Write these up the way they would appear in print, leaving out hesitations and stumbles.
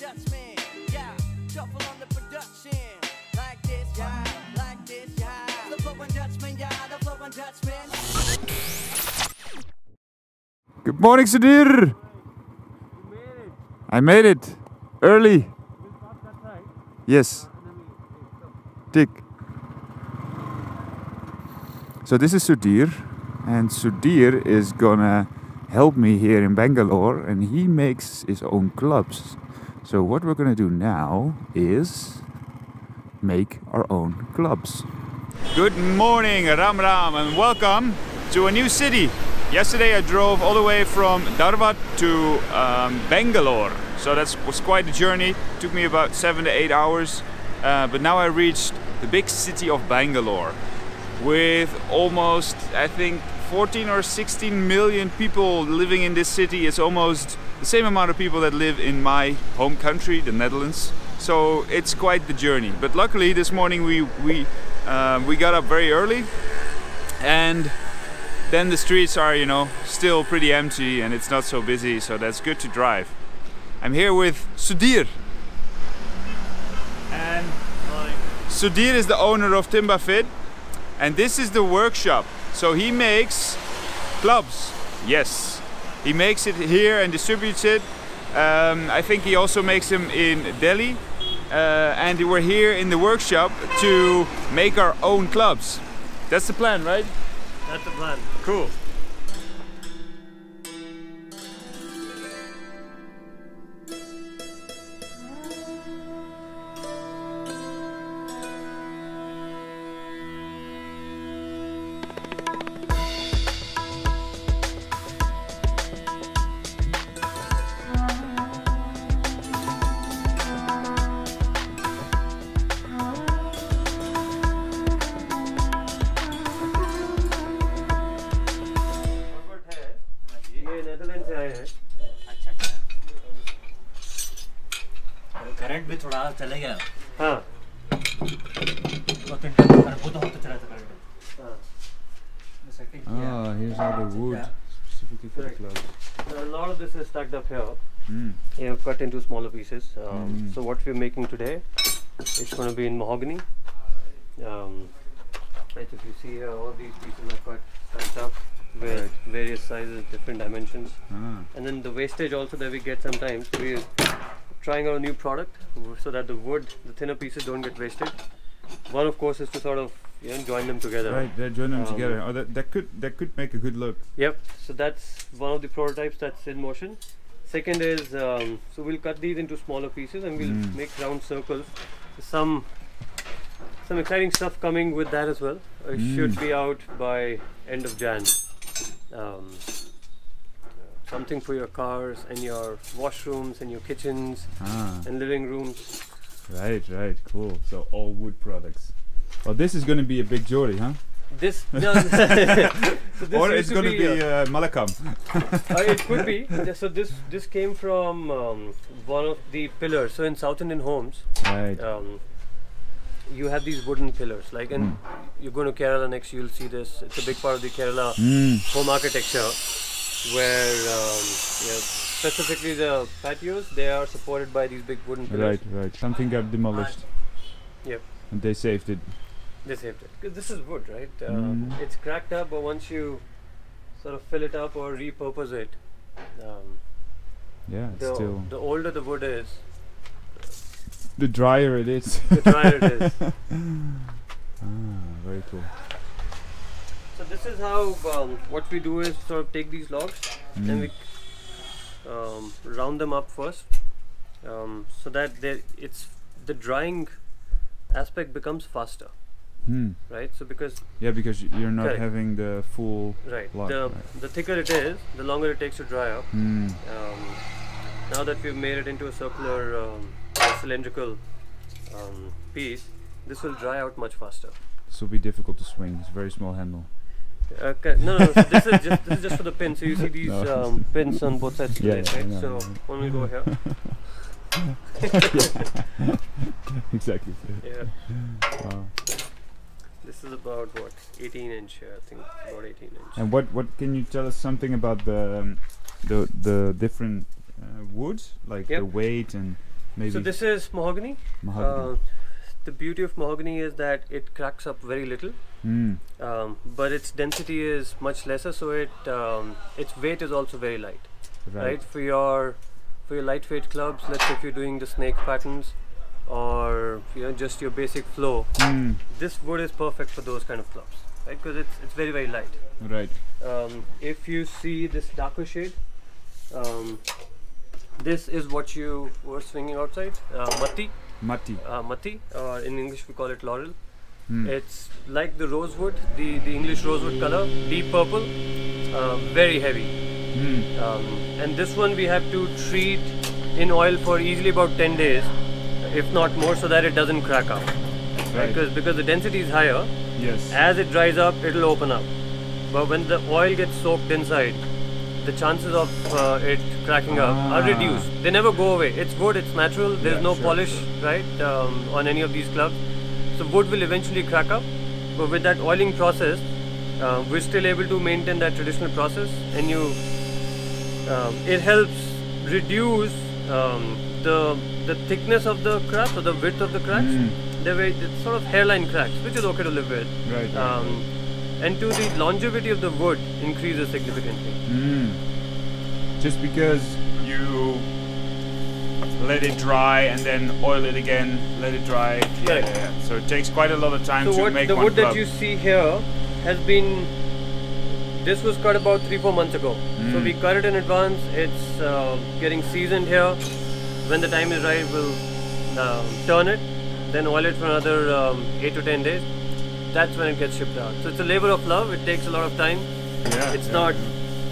Dutchman, yeah, shuffle on the production. Like this, yeah, like this, yeah. The flow on Dutchman, yeah, the flow on Dutchman. Good morning, Suddhir. I made it early. Yes. Tick. So this is Suddhir, and Suddhir is gonna help me here in Bangalore, and he makes his own clubs. So what we're gonna do now is make our own clubs. Good morning, Ram Ram, and welcome to a new city. Yesterday I drove all the way from Harbert to Bangalore, so that was quite a journey. It took me about 7 to 8 hours, but now I reached the big city of Bangalore with almost, I think, 14 or 16 million people living in this city. It's almost the same amount of people that live in my home country, the Netherlands. So it's quite the journey. But luckily this morning we got up very early, and then the streets are, you know, still pretty empty and it's not so busy, so that's good to drive. I'm here with Suddhir. And Suddhir is the owner of Timba.Fit, and this is the workshop. So he makes clubs. Yes, he makes it here and distributes it. I think he also makes them in Delhi, and we're here in the workshop to make our own clubs. That's the plan, right? That's the plan. Cool. Current भी थोड़ा चले गया हाँ वो तो होता चला था current Ah, here's all the wood specifically for the clubs. A lot of this is stacked up here. You know, cut into smaller pieces. So what we're making today, it's going to be in mahogany. Right, if you see here, all these pieces are cut, stacked up with various sizes, different dimensions. And then the wastage also that we get sometimes, we're trying out a new product so that the wood, the thinner pieces don't get wasted. One, of course, is to sort of, you know, join them together. Right, they join them together. Oh, that could make a good look. Yep. So that's one of the prototypes that's in motion. Second is, so we'll cut these into smaller pieces and we'll make round circles. Some exciting stuff coming with that as well. It should be out by end of Jan. Something for your cars and your washrooms and your kitchens and living rooms. Right, cool. So all wood products. Well, this is going to be a big jewelry, huh? This no. So this or it's going to be Malakam. It could be. So this came from one of the pillars. So in South Indian homes, right, you have these wooden pillars. Like, and you're going to Kerala next, you'll see this. It's a big part of the Kerala home architecture, where specifically the patios, they are supported by these big wooden pillars. Right. Something got demolished. Yep. And they saved it. They saved it because this is wood, right? It's cracked up, but once you sort of fill it up or repurpose it, yeah, it's still. The older the wood is, the drier it is. The drier it is. Very cool. So this is how what we do is sort of take these logs and we round them up first, so that the drying aspect becomes faster. Right, so because because you're not having the full log, the thicker it is, the longer it takes to dry up. Now that we've made it into a circular cylindrical piece, this will dry out much faster. This will be difficult to swing. It's a very small handle. No. So this is just for the pin. So you see these pins on both sides of the leg, right? So one will go here. Exactly. Yeah. Wow. This is about what, 18 inch here, I think, about 18 inch. And what can you tell us something about the different woods, like the weight and maybe. So this is mahogany. Mahogany. The beauty of mahogany is that it cracks up very little, but its density is much lesser, so its weight is also very light. Right? For your lightweight clubs, let's say if you're doing the snake patterns or just your basic flow, this wood is perfect for those kind of clubs, right? Because it's very, very light. Right. If you see this darker shade, this is what you were swinging outside, matti. Matti, or in English we call it laurel. It's like the rosewood, the English rosewood color, deep purple, very heavy. And this one we have to treat in oil for easily about 10 days, if not more, so that it doesn't crack up. Right? Because the density is higher. Yes. As it dries up, it'll open up. But when the oil gets soaked inside, the chances of it cracking up are reduced. They never go away. It's wood, it's natural, there's no polish, right, on any of these clubs. So wood will eventually crack up, but with that oiling process, we're still able to maintain that traditional process, and it helps reduce the thickness of the cracks or the width of the cracks. It's sort of hairline cracks, which is okay to live with. Right. And to the longevity of the wood increases significantly. Just because you let it dry and then oil it again, let it dry. Yeah. So it takes quite a lot of time to make the one wood club. that you see here has been. This was cut about 3-4 months ago. So we cut it in advance. It's getting seasoned here. When the time is right, we'll turn it, then oil it for another 8 to 10 days. That's when it gets shipped out. So it's a labor of love. It takes a lot of time. It's not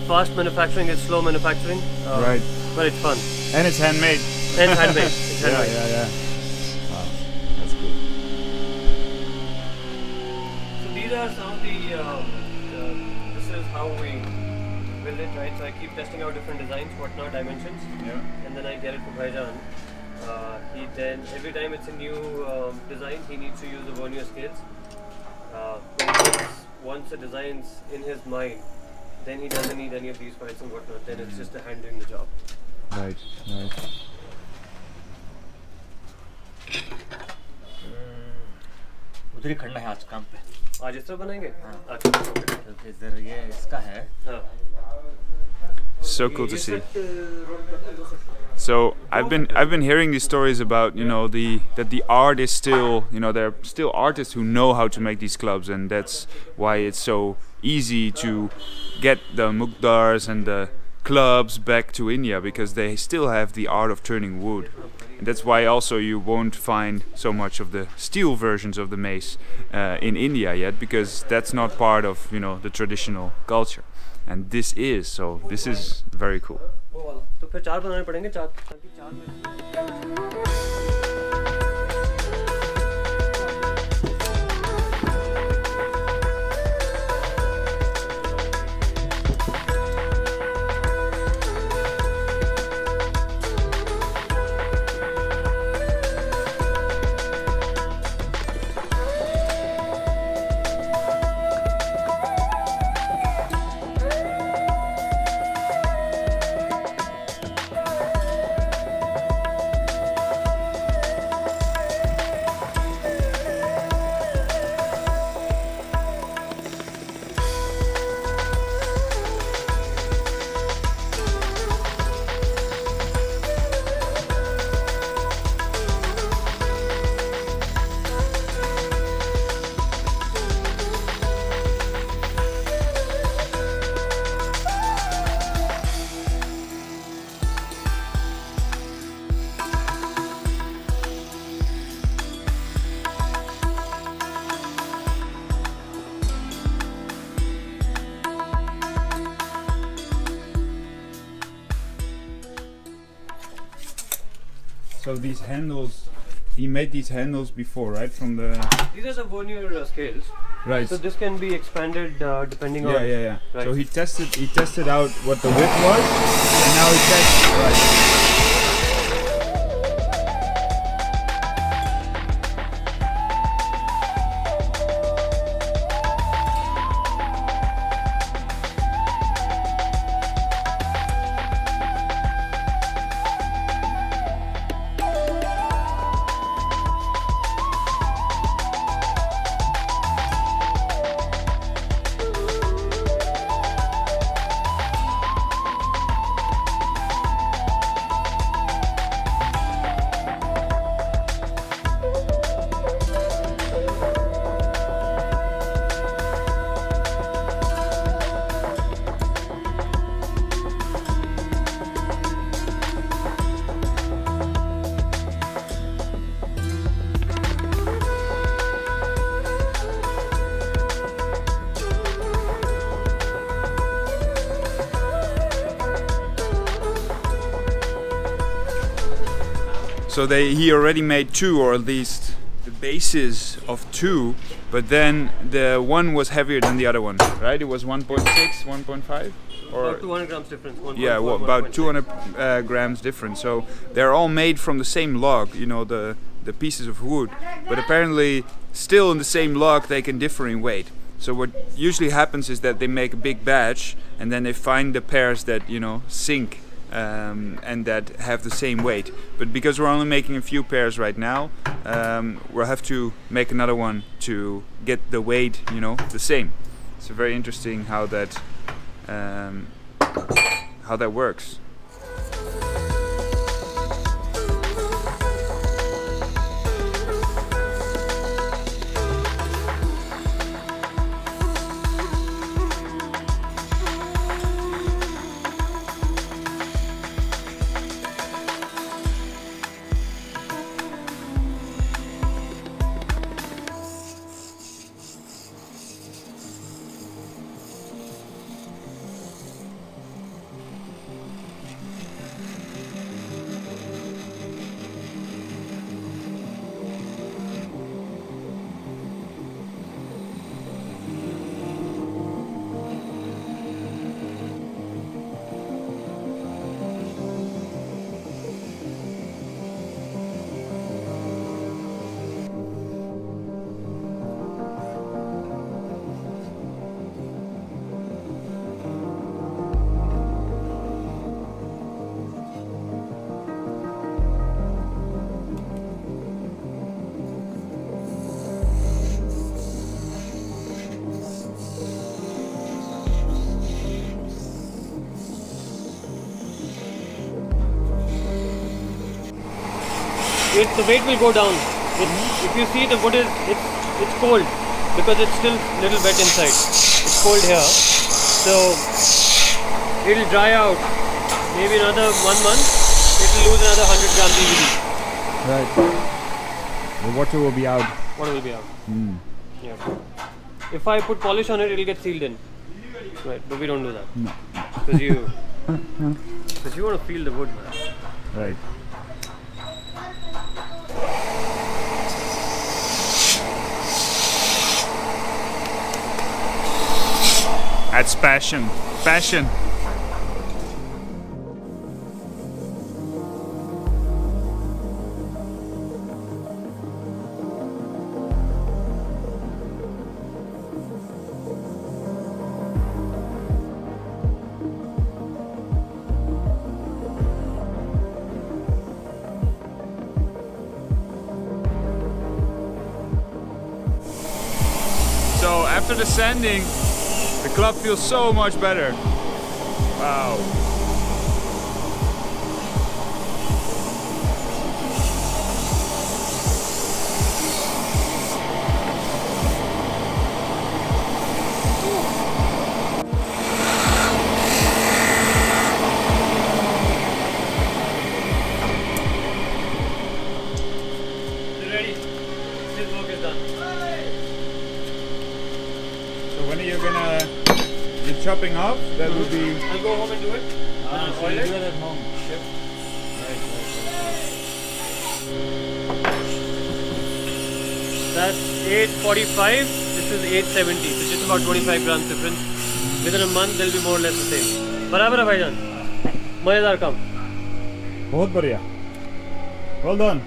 fast manufacturing, it's slow manufacturing. Right. But it's fun. And it's handmade. And it's handmade. It's handmade. Yeah. Wow, that's cool. So these are some of this is how we build it, right? So I keep testing out different designs, whatnot, dimensions. Yeah. And then I get it for Bhaijan. He then, every time it's a new design, he needs to use the vernier scales. Once the design's in his mind, then he doesn't need any of these files and whatnot. Then it's just a hand doing the job. Right. उधर ही खड़ना है आज काम पे. आज इस तरह बनाएंगे? इधर ये इसका है. So cool to see. So I've been hearing these stories about that the art is still there are still artists who know how to make these clubs, and that's why it's so easy to get the mukdars and the clubs back to India, because they still have the art of turning wood. And that's why also you won't find so much of the steel versions of the mace in India yet, because that's not part of the traditional culture. And this is very cool. तो फिर 4 बनाने पड़ेंगे, 4 So these handles, he made these handles before, right? These are the vernier scales. Right. So this can be expanded depending on. Yeah. Right. So he tested out what the width was, and now he tests. Right. So he already made 2, or at least the basis of 2, but then the one was heavier than the other one, right? It was 1.6, 1.5? Or about 200 grams difference. 1. yeah, well, about 200 grams difference. So they're all made from the same log, you know, the pieces of wood. But apparently, still in the same log, they can differ in weight. So what usually happens is that they make a big batch, and then they find the pairs that, you know, sync and that have the same weight. But because we're only making a few pairs right now, we'll have to make another one to get the weight, you know, the same. It's very interesting how that works. The weight will go down. If you see, the wood is it's cold because it's still little wet inside. It's cold here, so it'll dry out. Maybe another 1 month, it'll lose another 100 grams easily. Right. The water will be out. Water will be out. Yeah. If I put polish on it, it'll get sealed in. Right, but we don't do that. No. Because you want to feel the wood, man. Right. That's passion. Passion. So after the sanding, the club feels so much better. Wow. You're ready. This work is done. So when are you gonna be chopping off? That would be. I'll go home and do it. So you do it at home. Yep. That's 845. This is 870. So just about 25 grams difference. Within a month, they'll be more or less the same. Barabar hai bhaijan. Mazedar kam. बहुत बढ़िया. Well done.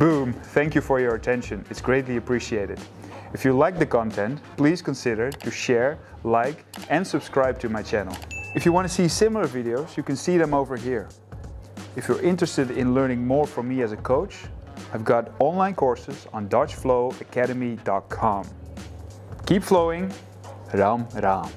Boom! Thank you for your attention. It's greatly appreciated. If you like the content, please consider to share, like, and subscribe to my channel. If you want to see similar videos, you can see them over here. If you're interested in learning more from me as a coach, I've got online courses on DutchFlowAcademy.com. Keep flowing, Ram Ram.